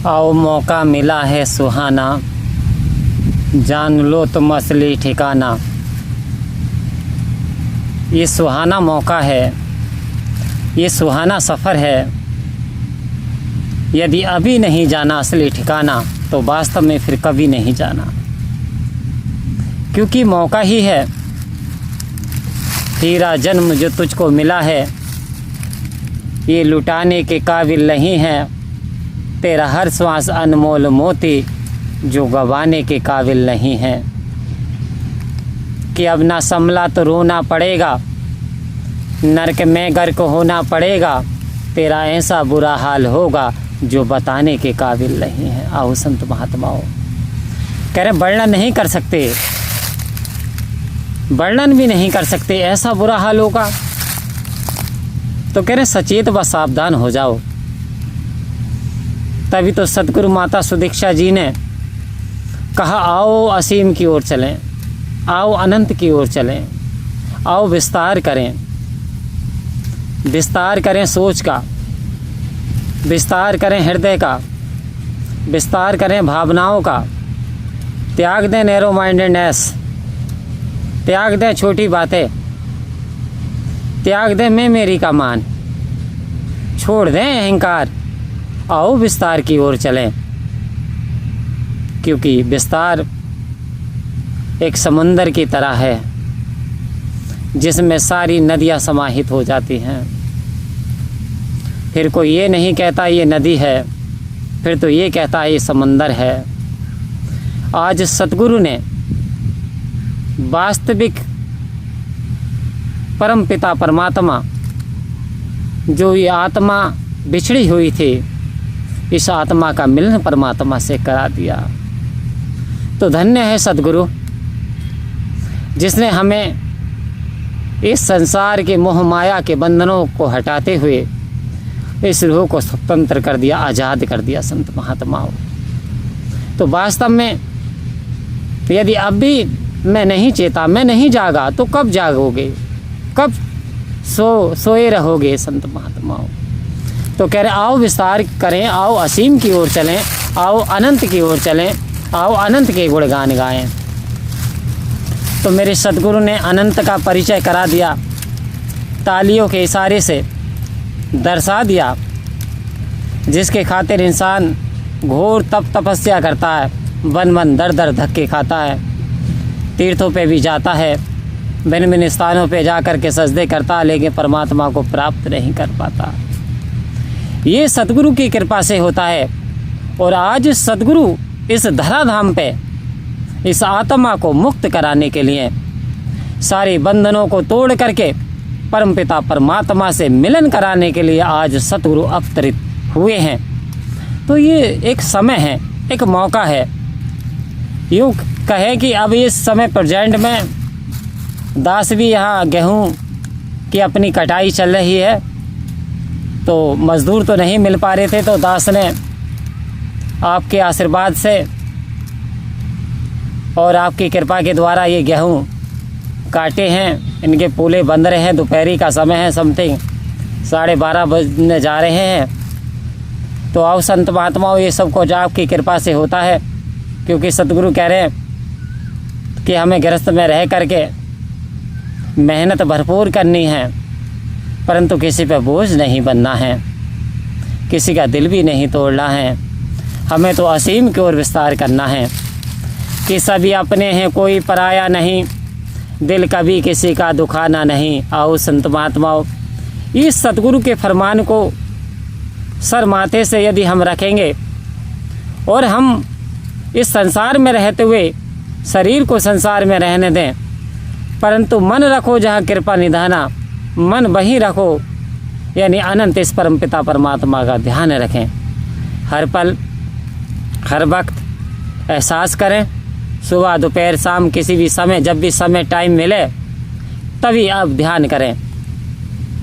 आओ मौका मिला है सुहाना, जान लो तुम असली ठिकाना। ये सुहाना मौका है, ये सुहाना सफ़र है। यदि अभी नहीं जाना असली ठिकाना तो वास्तव में फिर कभी नहीं जाना, क्योंकि मौका ही है। तेरा जन्म जो तुझको मिला है ये लुटाने के काबिल नहीं है। तेरा हर श्वास अनमोल मोती जो गंवाने के काबिल नहीं है। कि अब ना संभला तो रोना पड़ेगा, नरक में गर्क होना पड़ेगा। तेरा ऐसा बुरा हाल होगा जो बताने के काबिल नहीं है। आओ संत महात्माओं, कह रहे वर्णन नहीं कर सकते, वर्णन भी नहीं कर सकते, ऐसा बुरा हाल होगा। तो कह रहे सचेत व सावधान हो जाओ। तभी तो सतगुरु माता सुदीक्षा जी ने कहा आओ असीम की ओर चलें, आओ अनंत की ओर चलें, आओ विस्तार करें, विस्तार करें सोच का, विस्तार करें हृदय का, विस्तार करें भावनाओं का। त्याग दें नैरो माइंडेडनेस, त्याग दें छोटी बातें, त्याग दें मैं मेरी का मान, छोड़ दें अहंकार। आओ विस्तार की ओर चलें, क्योंकि विस्तार एक समंदर की तरह है जिसमें सारी नदियां समाहित हो जाती हैं। फिर कोई ये नहीं कहता ये नदी है, फिर तो ये कहता है ये समंदर है। आज सतगुरु ने वास्तविक परम पिता परमात्मा, जो ये आत्मा बिछड़ी हुई थी, इस आत्मा का मिलन परमात्मा से करा दिया। तो धन्य है सतगुरु जिसने हमें इस संसार के मोह माया के बंधनों को हटाते हुए इस रूह को स्वतंत्र कर दिया, आज़ाद कर दिया। संत महात्माओं, तो वास्तव में यदि अब भी मैं नहीं चेता, मैं नहीं जागा, तो कब जागोगे, कब सोए रहोगे संत महात्माओं। तो कह रहे आओ विस्तार करें, आओ असीम की ओर चलें, आओ अनंत की ओर चलें, आओ अनंत के गुणगान गाएं। तो मेरे सतगुरु ने अनंत का परिचय करा दिया, तालियों के इशारे से दर्शा दिया, जिसके खातिर इंसान घोर तप तपस्या करता है, वन वन दर दर धक्के खाता है, तीर्थों पे भी जाता है, भिन्न भिन्न स्थानों पे जा कर के सजदे करता है, लेकिन परमात्मा को प्राप्त नहीं कर पाता। ये सतगुरु की कृपा से होता है। और आज सतगुरु इस धराधाम पे इस आत्मा को मुक्त कराने के लिए, सारे बंधनों को तोड़ करके परमपिता परमात्मा से मिलन कराने के लिए आज सतगुरु अवतरित हुए हैं। तो ये एक समय है, एक मौका है। यूँ कहे कि अब इस समय प्रेजेंट में दास भी यहाँ गेहूँ की अपनी कटाई चल रही है, तो मज़दूर तो नहीं मिल पा रहे थे, तो दास ने आपके आशीर्वाद से और आपकी कृपा के द्वारा ये गेहूँ काटे हैं। इनके पूले बंद रहे हैं, दोपहरी का समय है, समथिंग 12:30 बजने जा रहे हैं। तो आओ संत महात्माओं, ये सब कुछ आपकी कृपा से होता है, क्योंकि सतगुरु कह रहे हैं कि हमें गृहस्थ में रह करके मेहनत भरपूर करनी है, परंतु किसी पे बोझ नहीं बनना है, किसी का दिल भी नहीं तोड़ना है। हमें तो असीम की ओर विस्तार करना है कि सभी अपने हैं कोई पराया नहीं, दिल कभी किसी का दुखाना नहीं। आओ संत महात्माओं, इस सतगुरु के फरमान को सर माथे से यदि हम रखेंगे और हम इस संसार में रहते हुए शरीर को संसार में रहने दें, परंतु मन रखो जहाँ कृपा निधाना, मन वहीं रखो, यानी अनंत इस परमपिता परमात्मा का ध्यान रखें। हर पल हर वक्त एहसास करें, सुबह दोपहर शाम किसी भी समय, जब भी समय टाइम मिले तभी आप ध्यान करें,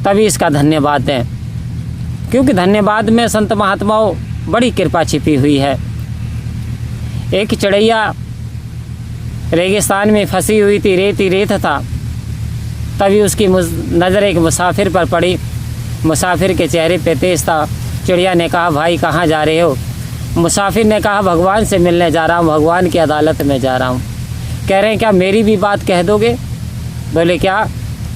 तभी इसका धन्यवाद दें, क्योंकि धन्यवाद में संत महात्माओं बड़ी कृपा छिपी हुई है। एक चिड़ैया रेगिस्तान में फंसी हुई थी, रेत ही रेत था, तभी उसकी नज़र एक मुसाफिर पर पड़ी। मुसाफिर के चेहरे पे तेज था। चिड़िया ने कहा भाई कहाँ जा रहे हो? मुसाफिर ने कहा भगवान से मिलने जा रहा हूँ, भगवान की अदालत में जा रहा हूँ। कह रहे हैं क्या मेरी भी बात कह दोगे? बोले क्या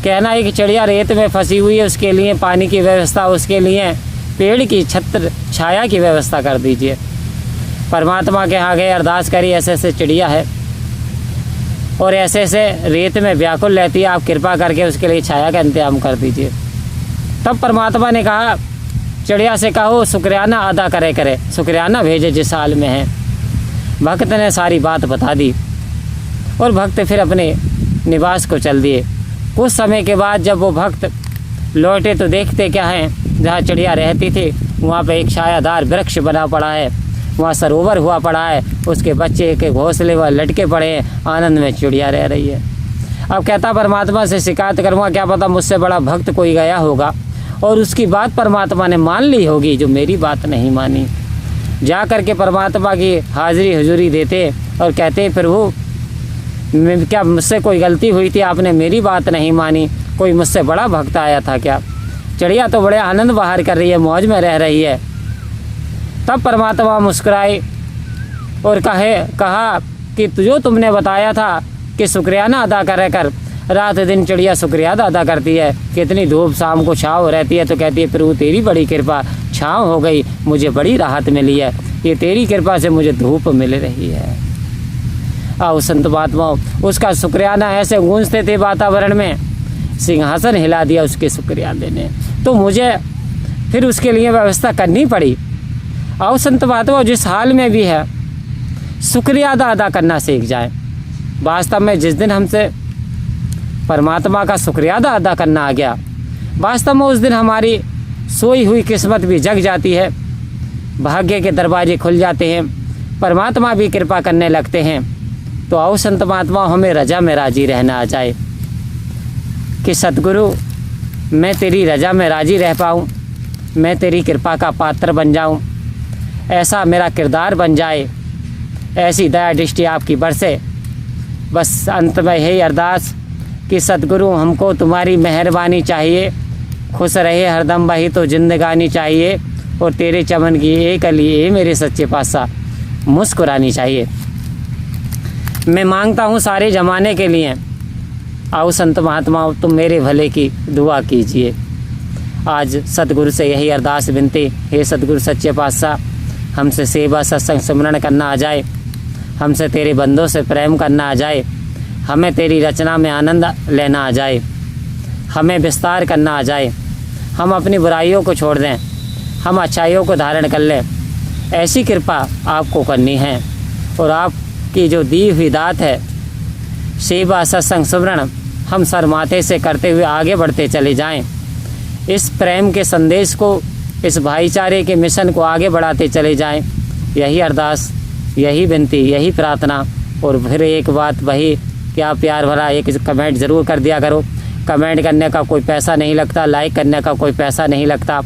कहना है कि चिड़िया रेत में फंसी हुई है, उसके लिए पानी की व्यवस्था, उसके लिए पेड़ की छत्र छाया की व्यवस्था कर दीजिए। परमात्मा के यहाँ गए, अरदास करी, ऐसे ऐसे चिड़िया है और ऐसे ऐसे रेत में व्याकुल रहती है, आप कृपा करके उसके लिए छाया का इंतजाम कर दीजिए। तब परमात्मा ने कहा चिड़िया से कहो शुक्राना अदा करे, शुक्राना भेजे जिस हाल में है। भक्त ने सारी बात बता दी और भक्त फिर अपने निवास को चल दिए। कुछ समय के बाद जब वो भक्त लौटे तो देखते क्या है, जहाँ चिड़िया रहती थी वहाँ पे एक छायादार वृक्ष बना पड़ा है, वहाँ सरोवर हुआ पड़ा है, उसके बच्चे के घोंसले वह लटके पड़े हैं, आनंद में चिड़िया रह रही है। अब कहता परमात्मा से शिकायत करूँगा, क्या पता मुझसे बड़ा भक्त कोई गया होगा और उसकी बात परमात्मा ने मान ली होगी जो मेरी बात नहीं मानी। जा कर के परमात्मा की हाजिरी हुजूरी देते और कहते प्रभु क्या मुझसे कोई गलती हुई थी, आपने मेरी बात नहीं मानी, कोई मुझसे बड़ा भक्त आया था क्या? चिड़िया तो बड़े आनंद बाहर कर रही है, मौज में रह रही है। तब परमात्मा मुस्कुराए और कहा कि जो तुमने बताया था कि शुक्रियाना अदा कर, रात दिन चिड़िया शुक्रिया अदा करती है। कितनी धूप शाम को छाँव रहती है तो कहती है प्रभु तेरी बड़ी कृपा, छाँव हो गई, मुझे बड़ी राहत मिली है, ये तेरी कृपा से मुझे धूप मिल रही है। आओ संत महात्मा, उसका शुक्रियाना ऐसे गूंजते थे वातावरण में, सिंहासन हिला दिया उसके शुक्रियाने ने। तो मुझे फिर उसके लिए व्यवस्था करनी पड़ी। आओ संत महात्मा, जिस हाल में भी है शुक्रिया अदा करना सीख जाए। वास्तव में जिस दिन हमसे परमात्मा का शुक्रिया अदा करना आ गया, वास्तव में उस दिन हमारी सोई हुई किस्मत भी जग जाती है, भाग्य के दरवाजे खुल जाते हैं, परमात्मा भी कृपा करने लगते हैं। तो आओ संत महात्मा, हमें रजा में राजी रहना आ जाए कि सतगुरु मैं तेरी रजा में राजी रह पाऊँ, मैं तेरी कृपा का पात्र बन जाऊँ, ऐसा मेरा किरदार बन जाए, ऐसी दया दृष्टि आपकी बरसे। बस अंत में यही अरदास कि सतगुरु हमको तुम्हारी मेहरबानी चाहिए, खुश रहे हरदम वही तो जिंदगानी चाहिए, और तेरे चमन की एक अली ए मेरे सच्चे पातशाह मुस्कुरानी चाहिए। मैं मांगता हूँ सारे ज़माने के लिए, आओ संत महात्मा तुम मेरे भले की दुआ कीजिए। आज सतगुरु से यही अरदास विनती, हे सतगुरु सच्चे पातशाह, हमसे सेवा सत्संग सिमरन करना आ जाए, हमसे तेरे बंदों से प्रेम करना आ जाए, हमें तेरी रचना में आनंद लेना आ जाए, हमें विस्तार करना आ जाए, हम अपनी बुराइयों को छोड़ दें, हम अच्छाइयों को धारण कर लें। ऐसी कृपा आपको करनी है और आपकी जो दी हुई दात है सेवा सत्संग सिमरन, हम सर माथे से करते हुए आगे बढ़ते चले जाएं। इस प्रेम के संदेश को, इस भाईचारे के मिशन को आगे बढ़ाते चले जाएं। यही अरदास, यही विनती, यही प्रार्थना। और फिर एक बात वही, क्या प्यार भरा एक कमेंट ज़रूर कर दिया करो। कमेंट करने का कोई पैसा नहीं लगता, लाइक करने का कोई पैसा नहीं लगता,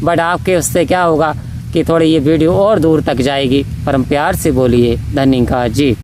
बट आपके उससे क्या होगा कि थोड़ी ये वीडियो और दूर तक जाएगी। परम प्यार से बोलिए धन्यवाद जी।